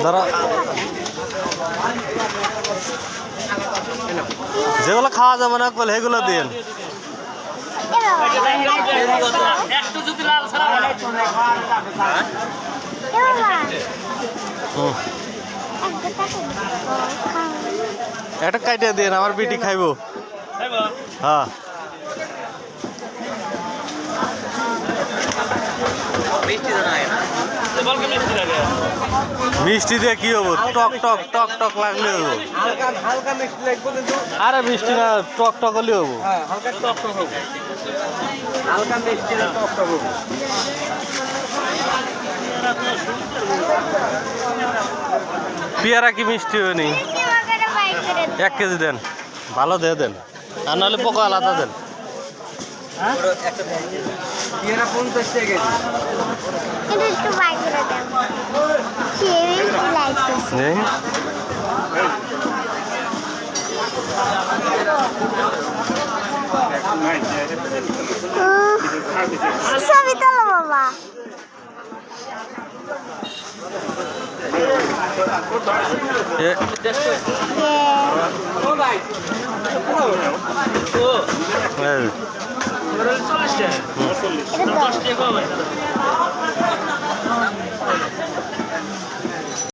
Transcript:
ধরো যেগুলো খাওয়া যাবে না কল সেগুলো দিন। একটা কাইটে দিন, আমার বিটি খাইব। হ্যাঁ মিষ্টি দিয়ে কি হবো? টক টক টক টক লাগলে হবো। আরে মিষ্টি না, টক টক হলে হবো। পেয়ারা কি মিষ্টি হয়নি? 1 কেজি দেন, ভালো দিয়ে দেন, আর নাহলে পোকা আলাদা দেন। পেয়ারা 50 টাকা ছবি তোলো বাবা।